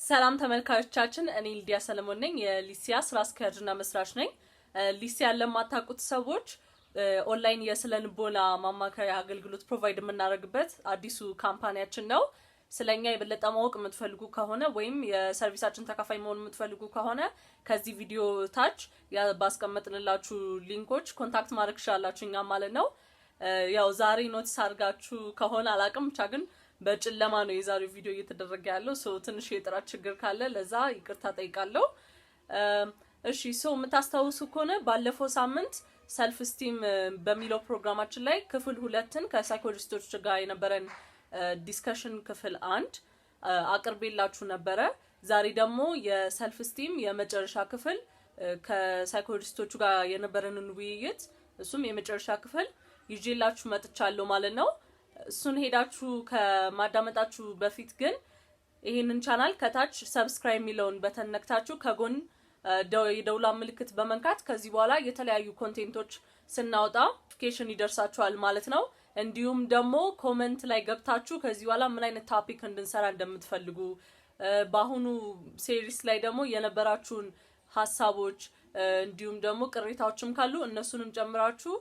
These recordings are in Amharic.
ሰላም ተመልካቾቻችን እኔ ሊዲያ ሰለሞን ነኝ የሊሲያ ስራ አስኪያጅና መስራች ነኝ። ሊሲያ ለማታውቁት ሰዎች ኦንላይን የስለንቦና ማማከሪያ አገልግሎት ፕሮቫይድ የምናደርግበት አዲሱ ካምፓኒያችን ነው። ስለኛ የበለጠ ማወቅ የምትፈልጉ ከሆነ ወይም የሰርቪሳችን ተካፋይ መሆን የምትፈልጉ ከሆነ ከዚህ ቪዲዮ ታች ባስቀመጥንላችሁ ሊንኮች ኮንታክት ማድረግ ትችላላችሁ እኛ ማለት ነው። ያው ዛሬ ኖቲስ አድርጋችሁ ከሆነ አላቅም ብቻ ግን በጨለማ ነው የዛሬው ቪዲዮ እየተደረገ ያለው ትንሽ የጥራት ችግር ካለ ለዛ ይቅርታ ጠይቃለሁ። እሺ የምታስታውሱ ከሆነ ባለፈው ሳምንት ሰልፍ ስቲም በሚለው ፕሮግራማችን ላይ ክፍል 2ን ከሳይኮሎጂስቶች ጋር የነበረን ዲስከሽን ክፍል 1 አቅርቤላችሁ ነበረ። ዛሬ ደግሞ የሰልፍ ስቲም የመጨረሻ ክፍል ከሳይኮሎጂስቶቹ ጋር የነበረንን ውይይት እሱም የመጨረሻ ክፍል ይዤላችሁ መጥቻለሁ ማለት ነው። እሱን ሄዳችሁ ከማዳመጣችሁ በፊት ግን ይሄንን ቻናል ከታች ሰብስክራይብ የሚለውን በተን ነክታችሁ ከጎን የደውላ ምልክት በመንካት ከዚህ በኋላ የተለያዩ ኮንቴንቶች ስናወጣ ኖቲፊኬሽን ይደርሳችኋል ማለት ነው። እንዲሁም ደግሞ ኮሜንት ላይ ገብታችሁ ከዚህ በኋላ ምን አይነት ቶፒክ እንድንሰራ እንደምትፈልጉ በአሁኑ ሲሪስ ላይ ደግሞ የነበራችሁን ሀሳቦች እንዲሁም ደግሞ ቅሬታዎችም ካሉ እነሱንም ጨምራችሁ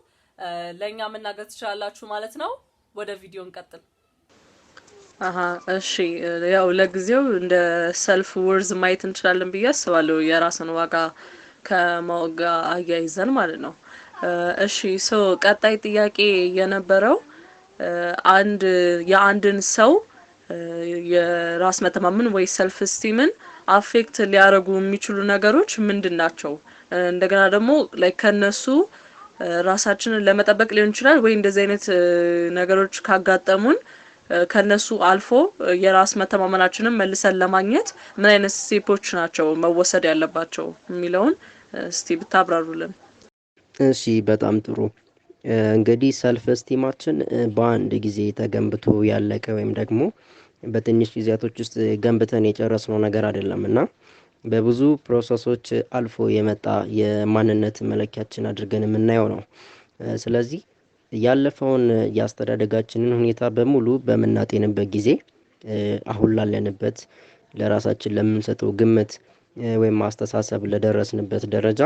ለኛ መናገር ትችላላችሁ ማለት ነው። ወደ ቪዲዮ እንቀጥል። እሺ ያው ለጊዜው እንደ ሰልፍ ወርዝ ማየት እንችላለን ብዬ አስባለሁ የራስን ዋጋ ከማወጋ አያይዘን ማለት ነው። እሺ ቀጣይ ጥያቄ የነበረው የአንድን ሰው የራስ መተማመን ወይ ሰልፍ ስቲምን አፌክት ሊያደርጉ የሚችሉ ነገሮች ምንድናቸው? እንደገና ደግሞ ከነሱ ራሳችንን ለመጠበቅ ሊሆን ይችላል ወይ እንደዚህ አይነት ነገሮች ካጋጠሙን ከነሱ አልፎ የራስ መተማመናችንን መልሰን ለማግኘት ምን አይነት ስቴፖች ናቸው መወሰድ ያለባቸው የሚለውን እስቲ ብታብራሩልን። እሺ በጣም ጥሩ። እንግዲህ ሰልፍ ስቲማችን በአንድ ጊዜ ተገንብቶ ያለቀ ወይም ደግሞ በትንሽ ጊዜያቶች ውስጥ ገንብተን የጨረስነው ነገር አይደለምና በብዙ ፕሮሰሶች አልፎ የመጣ የማንነት መለኪያችን አድርገን የምናየው ነው። ስለዚህ ያለፈውን ያስተዳደጋችንን ሁኔታ በሙሉ በመናጤንበት ጊዜ አሁን ላለንበት ለራሳችን ለምንሰጠው ግምት ወይም አስተሳሰብ ለደረስንበት ደረጃ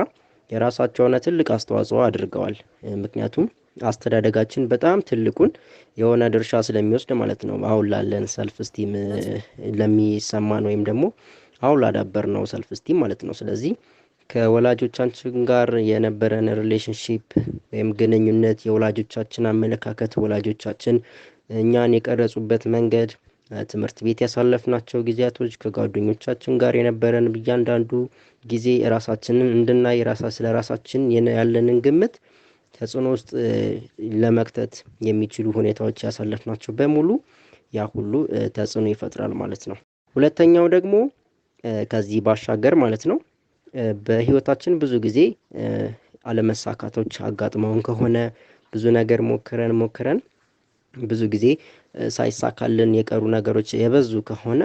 የራሳቸውና ትልቅ አስተዋጽኦ አድርገዋል። ምክንያቱም አስተዳደጋችን በጣም ትልቁን የሆነ ድርሻ ስለሚወስድ ማለት ነው። አሁን ላለን ሰልፍ ስቲም ለሚሰማን ወይም ደግሞ አሁን ላዳበርነው ሰልፍ ስቲም ማለት ነው። ስለዚህ ከወላጆቻችን ጋር የነበረን ሪሌሽንሺፕ ወይም ግንኙነት፣ የወላጆቻችን አመለካከት፣ ወላጆቻችን እኛን የቀረጹበት መንገድ፣ ትምህርት ቤት ያሳለፍናቸው ጊዜያቶች፣ ከጓደኞቻችን ጋር የነበረን እያንዳንዱ ጊዜ ራሳችንን እንድናይ ስለ ራሳችን ያለንን ግምት ተጽዕኖ ውስጥ ለመክተት የሚችሉ ሁኔታዎች ያሳለፍናቸው በሙሉ ያ ሁሉ ተጽዕኖ ይፈጥራል ማለት ነው። ሁለተኛው ደግሞ ከዚህ ባሻገር ማለት ነው በህይወታችን ብዙ ጊዜ አለመሳካቶች አጋጥመውን ከሆነ ብዙ ነገር ሞክረን ብዙ ጊዜ ሳይሳካልን የቀሩ ነገሮች የበዙ ከሆነ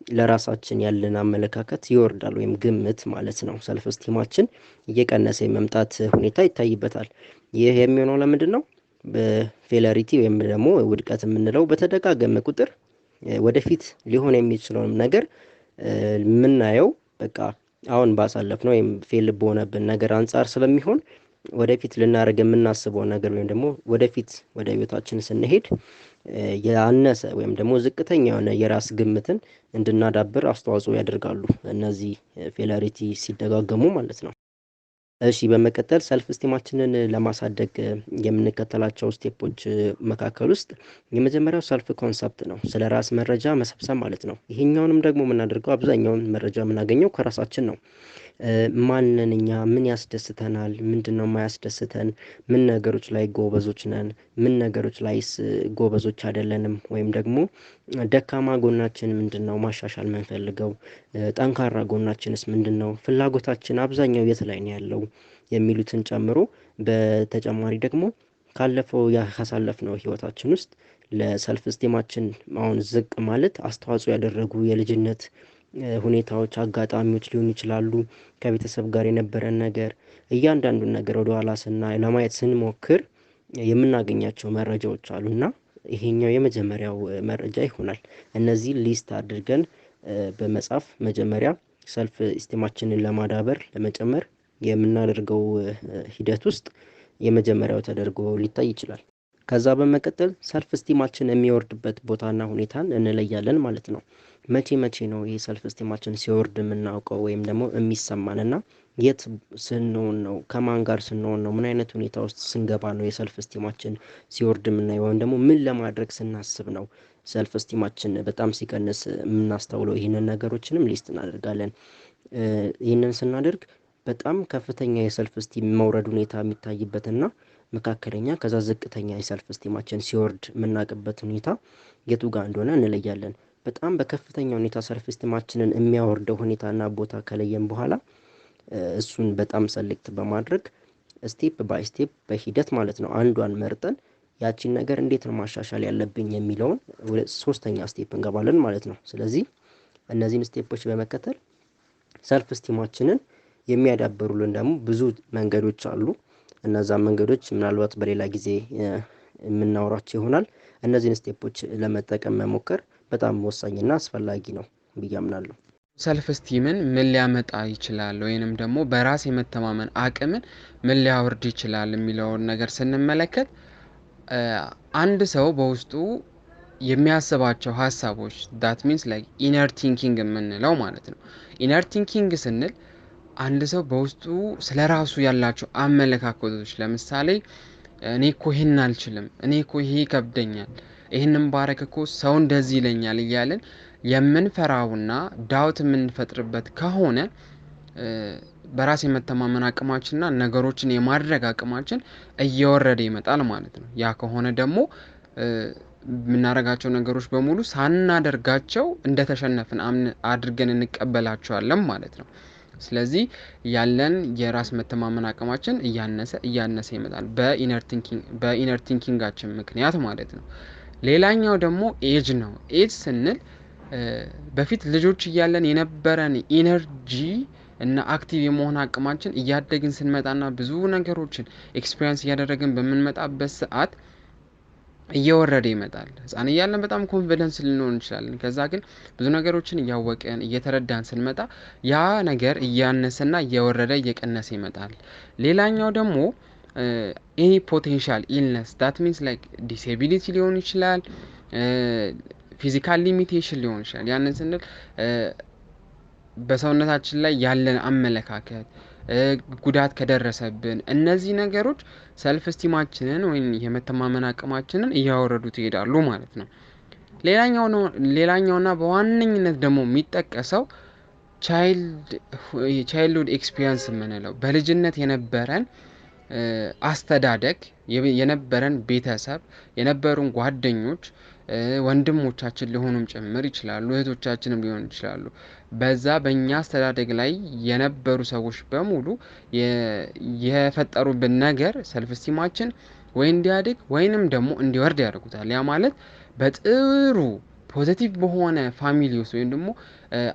ለራሳችን ያለን አመለካከት ይወርዳል ወይም ግምት ማለት ነው። ሰልፍ ስቲማችን እየቀነሰ የመምጣት ሁኔታ ይታይበታል። ይህ የሚሆነው ለምንድን ነው? በፌለሪቲ ወይም ደግሞ ውድቀት የምንለው በተደጋገመ ቁጥር ወደፊት ሊሆን የሚችለውን ነገር የምናየው በቃ አሁን ባሳለፍነው ወይም ፌል በሆነብን ነገር አንጻር ስለሚሆን ወደፊት ልናደርግ የምናስበው ነገር ወይም ደግሞ ወደፊት ወደ ህይወታችን ስንሄድ ያነሰ ወይም ደግሞ ዝቅተኛ የሆነ የራስ ግምትን እንድናዳብር አስተዋጽኦ ያደርጋሉ እነዚህ ፌለሪቲ ሲደጋገሙ ማለት ነው። እሺ በመቀጠል ሰልፍ ስቲማችንን ለማሳደግ የምንከተላቸው ስቴፖች መካከል ውስጥ የመጀመሪያው ሰልፍ ኮንሰፕት ነው። ስለ ራስ መረጃ መሰብሰብ ማለት ነው። ይሄኛውንም ደግሞ የምናደርገው አብዛኛውን መረጃ የምናገኘው ከራሳችን ነው። ማንን እኛ ምን ያስደስተናል፣ ምንድነው የማያስደስተን፣ ምን ነገሮች ላይ ጎበዞች ነን፣ ምን ነገሮች ላይስ ጎበዞች አይደለንም፣ ወይም ደግሞ ደካማ ጎናችን ምንድነው ማሻሻል የምንፈልገው፣ ጠንካራ ጎናችንስ ምንድነው፣ ፍላጎታችን አብዛኛው የት ላይ ነው ያለው የሚሉትን ጨምሮ በተጨማሪ ደግሞ ካለፈው ያሳለፍነው ህይወታችን ውስጥ ለሰልፍ ስቲማችን አሁን ዝቅ ማለት አስተዋጽኦ ያደረጉ የልጅነት ሁኔታዎች፣ አጋጣሚዎች ሊሆኑ ይችላሉ። ከቤተሰብ ጋር የነበረን ነገር እያንዳንዱን ነገር ወደ ኋላ ለማየት ስንሞክር የምናገኛቸው መረጃዎች አሉና ይሄኛው የመጀመሪያው መረጃ ይሆናል። እነዚህ ሊስት አድርገን በመጻፍ መጀመሪያ ሰልፍ ስቲማችንን ለማዳበር ለመጨመር የምናደርገው ሂደት ውስጥ የመጀመሪያው ተደርጎ ሊታይ ይችላል። ከዛ በመቀጠል ሰልፍ ስቲማችን የሚወርድበት ቦታና ሁኔታን እንለያለን ማለት ነው። መቼ ነው ይሄ ሰልፍ ስቲማችን ሲወርድ የምናውቀው ወይም ደግሞ የሚሰማንና የት ስንሆን ነው፣ ከማን ጋር ስንሆን ነው፣ ምን አይነት ሁኔታ ውስጥ ስንገባ ነው የሰልፍ ስቲማችን ሲወርድ የምናየው ወይም ደግሞ ምን ለማድረግ ስናስብ ነው ሰልፍ ስቲማችን በጣም ሲቀንስ የምናስተውለው? ይህንን ነገሮችንም ሊስት እናደርጋለን። ይህንን ስናደርግ በጣም ከፍተኛ የሰልፍ ስቲም መውረድ ሁኔታ የሚታይበትና መካከለኛ ከዛ ዝቅተኛ የሰልፍ ስቲማችን ሲወርድ የምናውቅበት ሁኔታ የቱ ጋር እንደሆነ እንለያለን። በጣም በከፍተኛ ሁኔታ ሰልፍ ስቲማችንን የሚያወርደው ሁኔታና ቦታ ከለየን በኋላ እሱን በጣም ሰሌክት በማድረግ ስቴፕ ባይ ስቴፕ በሂደት ማለት ነው አንዷን መርጠን ያቺን ነገር እንዴት ነው ማሻሻል ያለብኝ የሚለውን ወደ ሶስተኛ ስቴፕ እንገባለን ማለት ነው። ስለዚህ እነዚህን ስቴፖች በመከተል ሰልፍ ስቲማችንን የሚያዳብሩልን ደግሞ ብዙ መንገዶች አሉ። እነዛ መንገዶች ምናልባት በሌላ ጊዜ የምናወራቸው ይሆናል። እነዚህን ስቴፖች ለመጠቀም መሞከር በጣም ወሳኝና አስፈላጊ ነው ብዬ አምናለሁ። ሰልፍ ስቲምን ምን ሊያመጣ ይችላል ወይንም ደግሞ በራስ የመተማመን አቅምን ምን ሊያወርድ ይችላል የሚለውን ነገር ስንመለከት አንድ ሰው በውስጡ የሚያስባቸው ሀሳቦች ዳት ሚንስ ላይክ ኢነር ቲንኪንግ የምንለው ማለት ነው። ኢነር ቲንኪንግ ስንል አንድ ሰው በውስጡ ስለ ራሱ ያላቸው አመለካከቶች፣ ለምሳሌ እኔ እኮ ይህን አልችልም፣ እኔ እኮ ይሄ ይከብደኛል፣ ይህንን ባረክ እኮ ሰው እንደዚህ ይለኛል እያልን የምንፈራውና ዳውት የምንፈጥርበት ከሆነ በራስ የመተማመን አቅማችንና ነገሮችን የማድረግ አቅማችን እየወረደ ይመጣል ማለት ነው። ያ ከሆነ ደግሞ የምናደርጋቸው ነገሮች በሙሉ ሳናደርጋቸው እንደተሸነፍን አድርገን እንቀበላቸዋለን ማለት ነው። ስለዚህ ያለን የራስ መተማመን አቅማችን እያነሰ ይመጣል በኢነር ቲንኪንጋችን ምክንያት ማለት ነው። ሌላኛው ደግሞ ኤጅ ነው። ኤጅ ስንል በፊት ልጆች እያለን የነበረን ኢነርጂ እና አክቲቭ የመሆን አቅማችን እያደግን ስንመጣና ብዙ ነገሮችን ኤክስፒሪየንስ እያደረግን በምንመጣበት ሰዓት እየወረደ ይመጣል። ህፃን እያለን በጣም ኮንፊደንስ ልንሆን እንችላለን። ከዛ ግን ብዙ ነገሮችን እያወቅን እየተረዳን ስንመጣ ያ ነገር እያነሰና እየወረደ እየቀነሰ ይመጣል። ሌላኛው ደግሞ ኤኒ ፖቴንሻል ኢልነስ ዳት ሚንስ ላይክ ዲስኤቢሊቲ ሊሆን ይችላል፣ ፊዚካል ሊሚቴሽን ሊሆን ይችላል። ያንን ስንል በሰውነታችን ላይ ያለን አመለካከት ጉዳት ከደረሰብን እነዚህ ነገሮች ሰልፍ ስቲማችንን ወይም የመተማመን አቅማችንን እያወረዱት ይሄዳሉ ማለት ነው። ሌላኛውና በዋነኝነት ደግሞ የሚጠቀሰው ቻይልድሁድ ኤክስፒሪየንስ የምንለው በልጅነት የነበረን አስተዳደግ፣ የነበረን ቤተሰብ፣ የነበሩን ጓደኞች፣ ወንድሞቻችን ሊሆኑም ጭምር ይችላሉ፣ እህቶቻችንም ሊሆኑ ይችላሉ። በዛ በእኛ አስተዳደግ ላይ የነበሩ ሰዎች በሙሉ የፈጠሩብን ነገር ሰልፍ ስቲማችን ወይ እንዲያድግ ወይንም ደግሞ እንዲወርድ ያደርጉታል። ያ ማለት በጥሩ ፖዘቲቭ በሆነ ፋሚሊ ውስጥ ወይም ደግሞ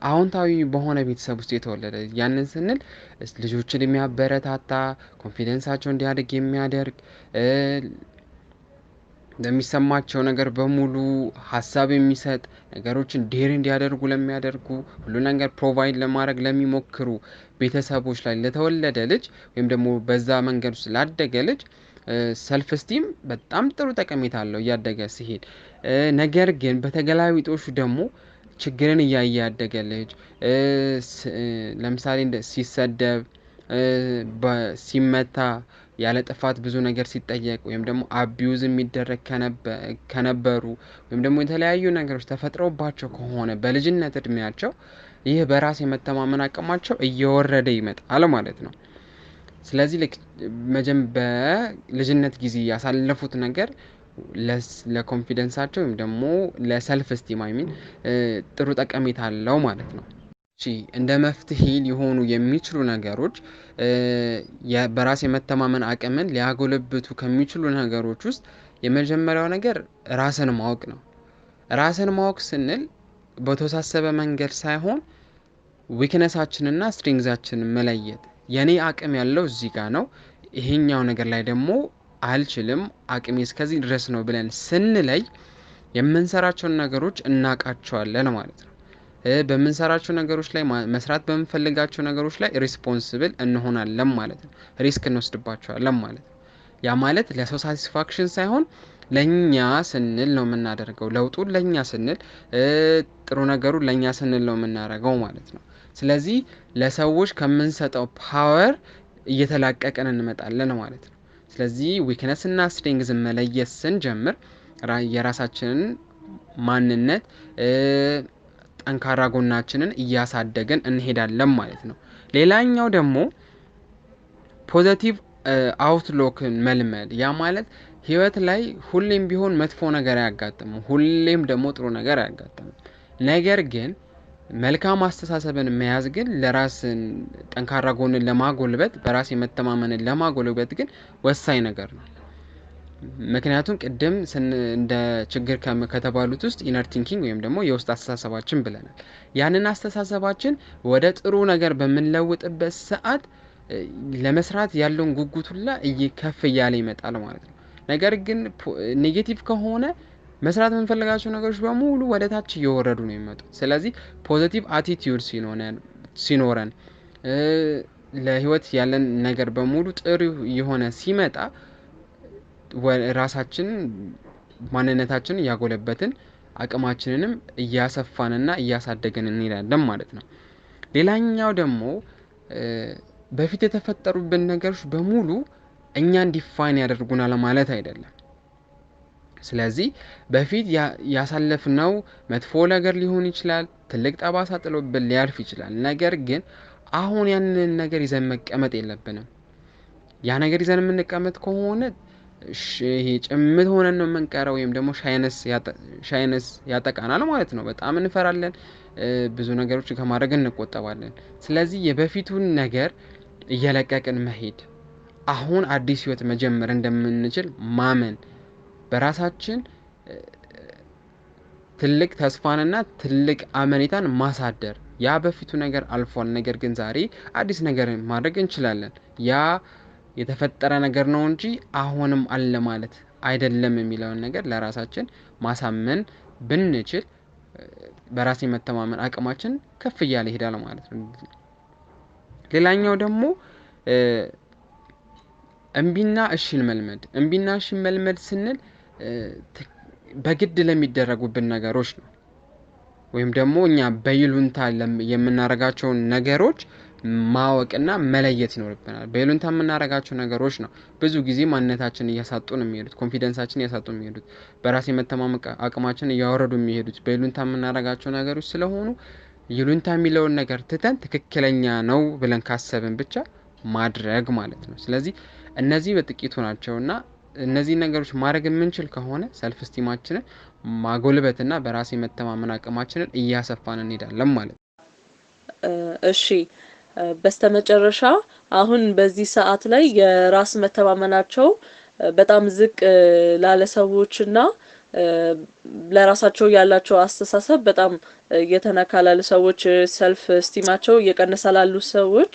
አዎንታዊ በሆነ ቤተሰብ ውስጥ የተወለደ ያንን ስንል ልጆችን የሚያበረታታ ኮንፊደንሳቸው እንዲያድግ የሚያደርግ ለሚሰማቸው ነገር በሙሉ ሀሳብ የሚሰጥ ነገሮችን ዴር እንዲያደርጉ ለሚያደርጉ ሁሉ ነገር ፕሮቫይድ ለማድረግ ለሚሞክሩ ቤተሰቦች ላይ ለተወለደ ልጅ ወይም ደግሞ በዛ መንገድ ውስጥ ላደገ ልጅ ሰልፍ ስቲም በጣም ጥሩ ጠቀሜታ አለው እያደገ ሲሄድ። ነገር ግን በተገላቢጦሹ ደግሞ ችግርን እያየ ያደገ ልጅ ለምሳሌ ሲሰደብ፣ ሲመታ፣ ያለ ጥፋት ብዙ ነገር ሲጠየቅ ወይም ደግሞ አቢዩዝ የሚደረግ ከነበሩ ወይም ደግሞ የተለያዩ ነገሮች ተፈጥረውባቸው ከሆነ በልጅነት እድሜያቸው ይህ በራስ የመተማመን አቅማቸው እየወረደ ይመጣል ማለት ነው። ስለዚህ በልጅነት ጊዜ ያሳለፉት ነገር ለኮንፊደንሳቸው ወይም ደግሞ ለሰልፍ ስቲም ጥሩ ጠቀሜታ አለው ማለት ነው። እንደ መፍትሄ ሊሆኑ የሚችሉ ነገሮች በራስ የመተማመን አቅምን ሊያጎለብቱ ከሚችሉ ነገሮች ውስጥ የመጀመሪያው ነገር ራስን ማወቅ ነው። ራስን ማወቅ ስንል በተወሳሰበ መንገድ ሳይሆን ዊክነሳችንና ስትሪንግዛችንን መለየት። የኔ አቅም ያለው እዚህ ጋር ነው፣ ይሄኛው ነገር ላይ ደግሞ አልችልም፣ አቅሜ እስከዚህ ድረስ ነው ብለን ስንለይ የምንሰራቸውን ነገሮች እናውቃቸዋለን ማለት ነው። በምንሰራቸው ነገሮች ላይ መስራት በምንፈልጋቸው ነገሮች ላይ ሪስፖንሲብል እንሆናለን ማለት ነው። ሪስክ እንወስድባቸዋለን ማለት ነው። ያ ማለት ለሰው ሳቲስፋክሽን ሳይሆን ለኛ ስንል ነው የምናደርገው። ለውጡን ለኛ ስንል ጥሩ ነገሩን ለኛ ስንል ነው የምናደርገው ማለት ነው። ስለዚህ ለሰዎች ከምንሰጠው ፓወር እየተላቀቀን እንመጣለን ማለት ነው። ስለዚህ ዊክነስ እና ስትሬንግዝ መለየት ስንጀምር የራሳችንን ማንነት ጠንካራ ጎናችንን እያሳደገን እንሄዳለን ማለት ነው። ሌላኛው ደግሞ ፖዘቲቭ አውትሎክን መልመድ። ያ ማለት ህይወት ላይ ሁሌም ቢሆን መጥፎ ነገር አያጋጥምም፣ ሁሌም ደግሞ ጥሩ ነገር አያጋጥምም። ነገር ግን መልካም አስተሳሰብን መያዝ ግን ለራስን ጠንካራ ጎንን ለማጎልበት በራስ የመተማመንን ለማጎልበት ግን ወሳኝ ነገር ነው። ምክንያቱም ቅድም እንደ ችግር ከተባሉት ውስጥ ኢነር ቲንኪንግ ወይም ደግሞ የውስጥ አስተሳሰባችን ብለናል። ያንን አስተሳሰባችን ወደ ጥሩ ነገር በምንለውጥበት ሰዓት ለመስራት ያለውን ጉጉት ሁላ ከፍ እያለ ይመጣል ማለት ነው። ነገር ግን ኔጌቲቭ ከሆነ መስራት የምንፈልጋቸው ነገሮች በሙሉ ወደ ታች እየወረዱ ነው የሚመጡት። ስለዚህ ፖዚቲቭ አቲቲዩድ ሲኖረን ለህይወት ያለን ነገር በሙሉ ጥሩ የሆነ ሲመጣ ራሳችን ማንነታችንን እያጎለበትን አቅማችንንም እያሰፋንና እያሳደገን እንሄዳለን ማለት ነው። ሌላኛው ደግሞ በፊት የተፈጠሩብን ነገሮች በሙሉ እኛን ዲፋይን ያደርጉናል ማለት አይደለም። ስለዚህ በፊት ያሳለፍነው መጥፎ ነገር ሊሆን ይችላል፣ ትልቅ ጠባሳ ጥሎብን ሊያልፍ ይችላል። ነገር ግን አሁን ያንን ነገር ይዘን መቀመጥ የለብንም። ያ ነገር ይዘን የምንቀመጥ ከሆነ ይሄ ጭምት ሆነን ነው የምንቀረው፣ ወይም ደግሞ ሻይነስ ያጠቃናል ማለት ነው። በጣም እንፈራለን፣ ብዙ ነገሮች ከማድረግ እንቆጠባለን። ስለዚህ የበፊቱን ነገር እየለቀቅን መሄድ፣ አሁን አዲስ ህይወት መጀመር እንደምንችል ማመን፣ በራሳችን ትልቅ ተስፋንና ትልቅ አመኔታን ማሳደር። ያ በፊቱ ነገር አልፏል፣ ነገር ግን ዛሬ አዲስ ነገር ማድረግ እንችላለን። ያ የተፈጠረ ነገር ነው እንጂ አሁንም አለ ማለት አይደለም የሚለውን ነገር ለራሳችን ማሳመን ብንችል በራስ የመተማመን አቅማችን ከፍ እያለ ይሄዳል ማለት ነው። ሌላኛው ደግሞ እምቢና እሺን መልመድ። እምቢና እሺን መልመድ ስንል በግድ ለሚደረጉብን ነገሮች ነው፣ ወይም ደግሞ እኛ በይሉንታ የምናረጋቸውን ነገሮች ማወቅና መለየት ይኖርብናል። በይሉንታ የምናረጋቸው ነገሮች ነው ብዙ ጊዜ ማንነታችን እያሳጡን የሚሄዱት፣ ኮንፊደንሳችን እያሳጡን የሚሄዱት፣ በራስ የመተማመን አቅማችን እያወረዱ የሚሄዱት በይሉንታ የምናረጋቸው ነገሮች ስለሆኑ ይሉንታ የሚለውን ነገር ትተን ትክክለኛ ነው ብለን ካሰብን ብቻ ማድረግ ማለት ነው። ስለዚህ እነዚህ በጥቂቱ ናቸውና እነዚህ ነገሮች ማድረግ የምንችል ከሆነ ሰልፍ ስቲማችንን ማጎልበትና በራስ የመተማመን አቅማችንን እያሰፋን እንሄዳለን ማለት ነው። እሺ፣ በስተመጨረሻ አሁን በዚህ ሰዓት ላይ የራስ መተማመናቸው በጣም ዝቅ ላለ ሰዎችና ለራሳቸው ያላቸው አስተሳሰብ በጣም እየተነካ ላሉ ሰዎች፣ ሰልፍ ስቲማቸው እየቀነሰ ላሉ ሰዎች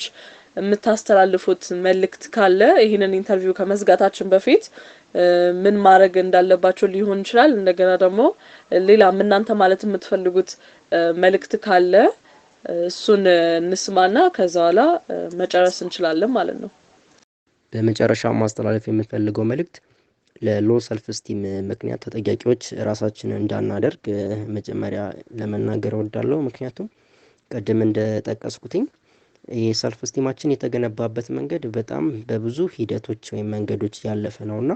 የምታስተላልፉት መልእክት ካለ ይህንን ኢንተርቪው ከመዝጋታችን በፊት ምን ማድረግ እንዳለባቸው ሊሆን ይችላል። እንደገና ደግሞ ሌላ እናንተ ማለት የምትፈልጉት መልእክት ካለ እሱን እንስማና ከዛ በኋላ መጨረስ እንችላለን ማለት ነው። በመጨረሻ ማስተላለፍ የምፈልገው መልእክት ለሎ ሰልፍ ስቲም ምክንያት ተጠያቂዎች ራሳችንን እንዳናደርግ መጀመሪያ ለመናገር እወዳለሁ። ምክንያቱም ቀደም እንደጠቀስኩትኝ ይህ ሰልፍ ስቲማችን የተገነባበት መንገድ በጣም በብዙ ሂደቶች ወይም መንገዶች ያለፈ ነውና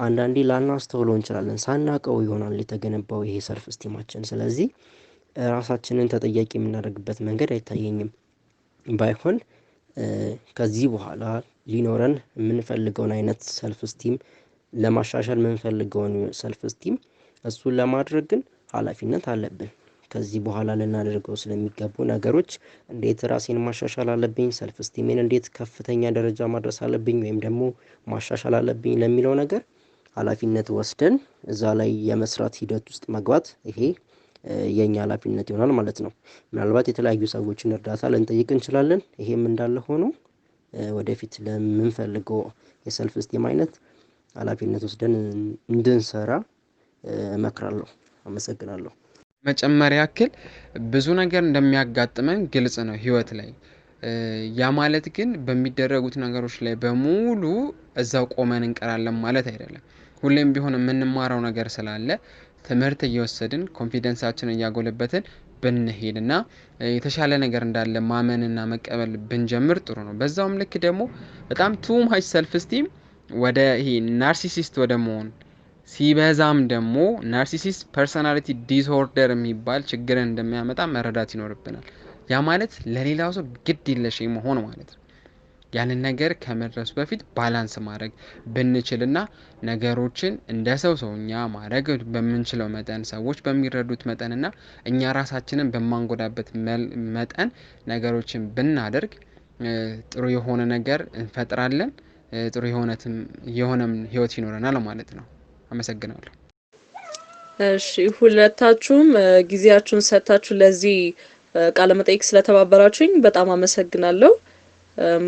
አንዳንዴ ላናስተውለው እንችላለን። ሳናቀው ይሆናል የተገነባው ይሄ ሰልፍ ስቲማችን። ስለዚህ ራሳችንን ተጠያቂ የምናደርግበት መንገድ አይታየኝም። ባይሆን ከዚህ በኋላ ሊኖረን የምንፈልገውን አይነት ሰልፍ ስቲም ለማሻሻል የምንፈልገውን ሰልፍ ስቲም እሱን ለማድረግ ግን ኃላፊነት አለብን። ከዚህ በኋላ ልናደርገው ስለሚገቡ ነገሮች እንዴት ራሴን ማሻሻል አለብኝ፣ ሰልፍ ስቲሜን እንዴት ከፍተኛ ደረጃ ማድረስ አለብኝ ወይም ደግሞ ማሻሻል አለብኝ ለሚለው ነገር ኃላፊነት ወስደን እዛ ላይ የመስራት ሂደት ውስጥ መግባት ይሄ የኛ ኃላፊነት ይሆናል ማለት ነው። ምናልባት የተለያዩ ሰዎችን እርዳታ ልንጠይቅ እንችላለን። ይሄም እንዳለ ሆኖ ወደፊት ለምንፈልገው የሰልፍ ስቲም አይነት ኃላፊነት ወስደን እንድንሰራ እመክራለሁ። አመሰግናለሁ። መጨመሪያ ያክል ብዙ ነገር እንደሚያጋጥመን ግልጽ ነው ህይወት ላይ። ያ ማለት ግን በሚደረጉት ነገሮች ላይ በሙሉ እዛው ቆመን እንቀራለን ማለት አይደለም። ሁሌም ቢሆን የምንማረው ነገር ስላለ ትምህርት እየወሰድን ኮንፊደንሳችንን እያጎለበትን ብንሄድና የተሻለ ነገር እንዳለ ማመንና መቀበል ብንጀምር ጥሩ ነው። በዛውም ልክ ደግሞ በጣም ቱ ማች ሰልፍ ስቲም ወደ ይሄ ናርሲሲስት ወደ መሆን ሲበዛም ደግሞ ናርሲሲስት ፐርሶናሊቲ ዲስኦርደር የሚባል ችግርን እንደሚያመጣ መረዳት ይኖርብናል። ያ ማለት ለሌላው ሰው ግድ የለሽ መሆን ማለት ነው። ያንን ነገር ከመድረሱ በፊት ባላንስ ማድረግ ብንችልና ነገሮችን እንደ ሰውኛ ማድረግ በምንችለው መጠን ሰዎች በሚረዱት መጠንና እኛ ራሳችንን በማንጎዳበት መጠን ነገሮችን ብናደርግ ጥሩ የሆነ ነገር እንፈጥራለን። ጥሩ የሆነም ህይወት ይኖረናል ማለት ነው። አመሰግናለሁ። እሺ ሁለታችሁም ጊዜያችሁን ሰጥታችሁ ለዚህ ቃለ መጠይቅ ስለተባበራችሁኝ በጣም አመሰግናለሁ።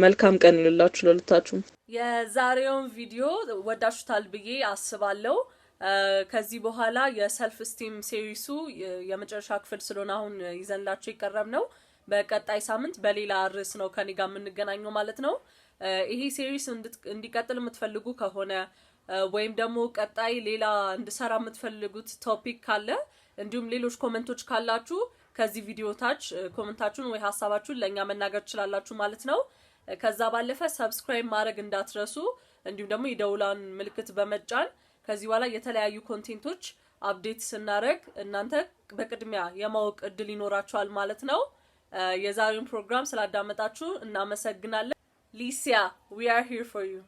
መልካም ቀን ይሁንላችሁ ለሁለታችሁም። የዛሬውን ቪዲዮ ወዳችሁታል ብዬ አስባለሁ። ከዚህ በኋላ የሰልፍ ስቲም ሲሪሱ የመጨረሻ ክፍል ስለሆነ አሁን ይዘንላችሁ ይቀርብ ነው። በቀጣይ ሳምንት በሌላ ርዕስ ነው ከኔ ጋር የምንገናኘው ማለት ነው። ይሄ ሲሪስ እንዲቀጥል የምትፈልጉ ከሆነ ወይም ደግሞ ቀጣይ ሌላ እንድሰራ የምትፈልጉት ቶፒክ ካለ እንዲሁም ሌሎች ኮሜንቶች ካላችሁ ከዚህ ቪዲዮ ታች ኮሜንታችሁን ወይ ሐሳባችሁን ለኛ መናገር ትችላላችሁ ማለት ነው። ከዛ ባለፈ ሰብስክራይብ ማድረግ እንዳትረሱ፣ እንዲሁም ደግሞ የደውላን ምልክት በመጫን ከዚህ በኋላ የተለያዩ ኮንቴንቶች አፕዴት ስናደርግ እናንተ በቅድሚያ የማወቅ እድል ይኖራችኋል ማለት ነው። የዛሬውን ፕሮግራም ስላዳመጣችሁ እናመሰግናለን። ሊሲያ we are here for you.